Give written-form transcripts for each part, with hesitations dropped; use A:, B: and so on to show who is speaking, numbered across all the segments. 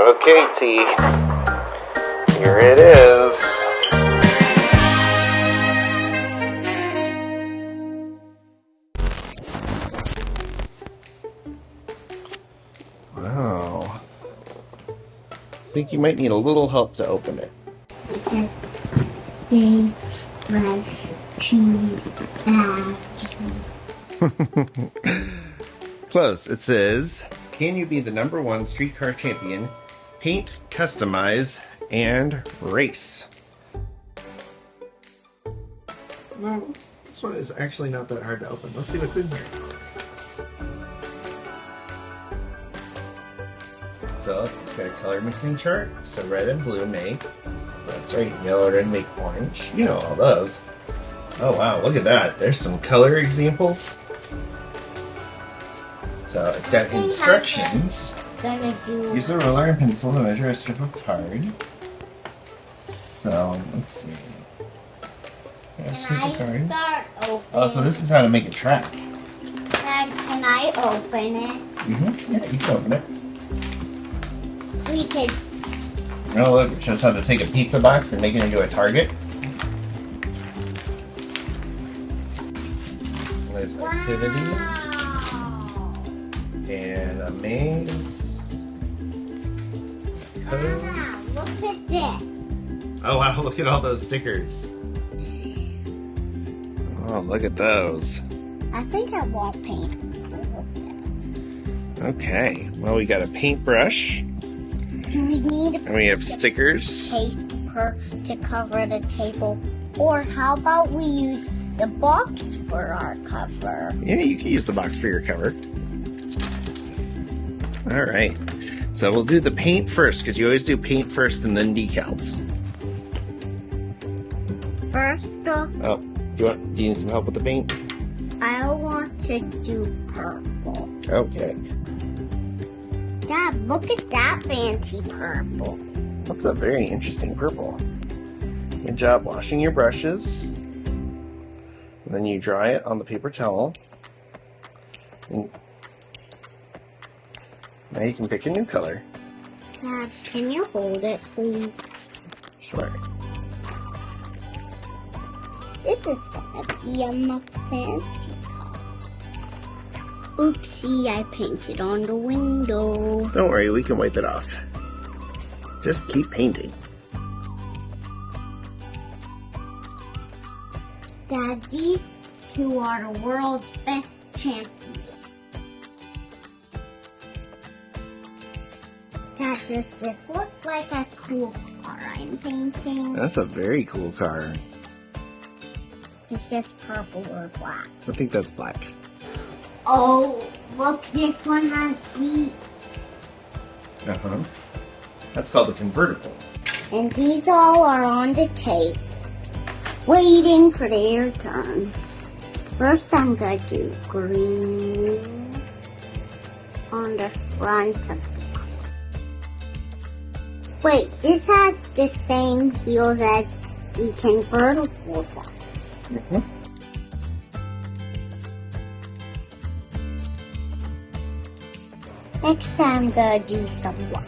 A: Okay, T. Here it is. Wow. I think you might need a little help to open it.
B: Because they fresh cheese bags.
A: Close. It says, can you be the #1 streetcar champion? Paint, customize, and race. Well, this one is actually not that hard to open. Let's see what's in here. So, it's got a color mixing chart. So red and blue make. That's right, yellow and make orange. You know all those. Oh wow, look at that. There's some color examples. So it's got instructions. Use a ruler and pencil to measure a strip of card. So let's see. Oh, so this is how to make a track.
B: Can I open it?
A: Mm-hmm. Yeah, you can open it.
B: We could.
A: Oh look, it shows how to take a pizza box and make it into a target. There's activities. And a maze. Code.
B: Wow, look at this.
A: Oh wow, look at all those stickers. Oh, look at those.
B: I think I want paint.
A: Okay, well we got a paintbrush.
B: Do we need
A: And we have stickers.
B: paper to cover the table? Or how about we use the box for our cover?
A: Yeah, you can use the box for your cover. Alright, so we'll do the paint first, because you always do paint first and then decals.
B: First off,
A: Oh, do you need some help with the paint?
B: I want to do purple.
A: Okay.
B: Dad, look at that fancy purple.
A: That's a very interesting purple. Good job washing your brushes. And then you dry it on the paper towel. And now you can pick a new color.
B: Dad, can you hold it, please?
A: Sure.
B: This is gonna be a fancy color. Oopsie, I painted on the window.
A: Don't worry, we can wipe it off. Just keep painting.
B: Dad, these two are the world's best champions. Dad, does this look like a cool car I'm painting?
A: That's a very cool car.
B: It's just purple or black.
A: I think that's black.
B: Oh, look, this one has seats.
A: Uh-huh. That's called a convertible.
B: And these all are on the tape, waiting for their turn. First, I'm going to do green on the front of the car. Wait, this has the same heels as the convertible does.
A: Mm-hmm.
B: Next, I'm going to do some white.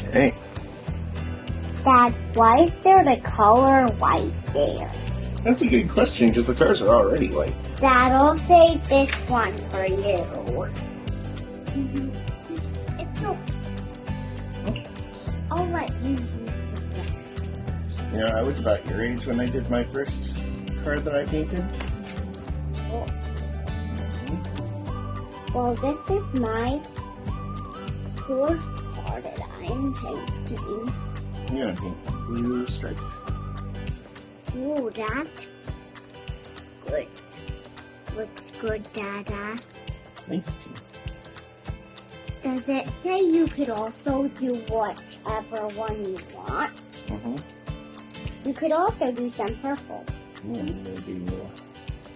A: Okay.
B: Dad, why is there the color white there?
A: That's a good question, because the cars are already white.
B: Dad, I'll save this one for you. It's okay. I'll let you use the next.
A: You know, I was about your age when I did my first car that I painted.
B: Well, this is my fourth car that I'm painting.
A: You're gonna paint blue stripe.
B: Ooh, that's good. Looks good, Dada.
A: Thanks, T.
B: Does it say you could also do whatever one you want?
A: Mm-hmm.
B: You could also do some purple.
A: Yeah, I'm gonna do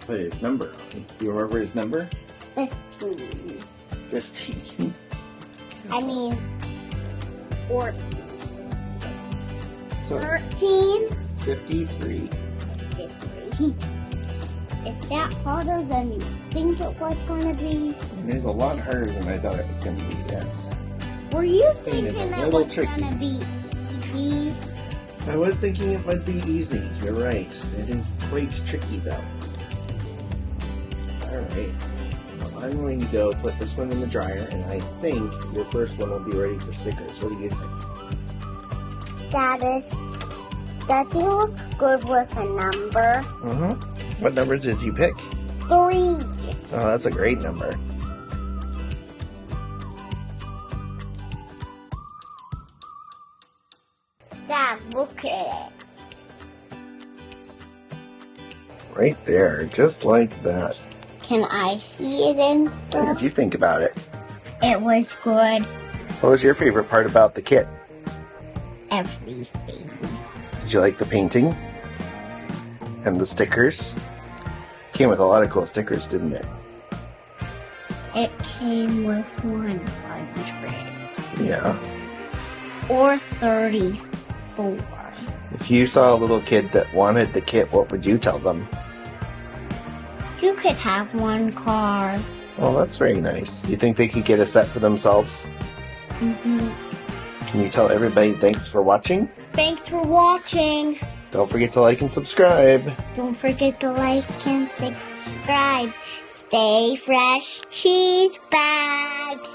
A: put his number on. Do you remember his number?
B: 15.
A: 15.
B: I mean, 14.
A: So
B: 13.
A: 53.
B: 53. Is that harder than you think it was going to be?
A: It is a lot harder than I thought it was going to be, yes.
B: Were you
A: This paint is
B: thinking
A: a
B: it
A: little
B: was
A: tricky.
B: gonna be easy?
A: I was thinking it would be easy. You're right. It is quite tricky though. Alright. Well, I'm going to go put this one in the dryer, and I think your first one will be ready for stickers. What do you think?
B: Does he look good with a number?
A: Mm-hmm. What numbers did you pick?
B: 3.
A: Oh, that's a great number.
B: Dad, look at it.
A: Right there, just like that.
B: Can I see it in
A: What did you think about it?
B: It was good.
A: What was your favorite part about the kit?
B: Everything.
A: Did you like the painting? And the stickers? Came with a lot of cool stickers, didn't it?
B: It came with 100.
A: Yeah.
B: Or 34.
A: If you saw a little kid that wanted the kit, what would you tell them?
B: You could have 1 car.
A: Well, that's very nice. You think they could get a set for themselves?
B: Mm-hmm.
A: Can you tell everybody thanks for watching?
B: Thanks for watching.
A: Don't forget to like and subscribe.
B: Don't forget to like and subscribe. Stay fresh, cheese bags.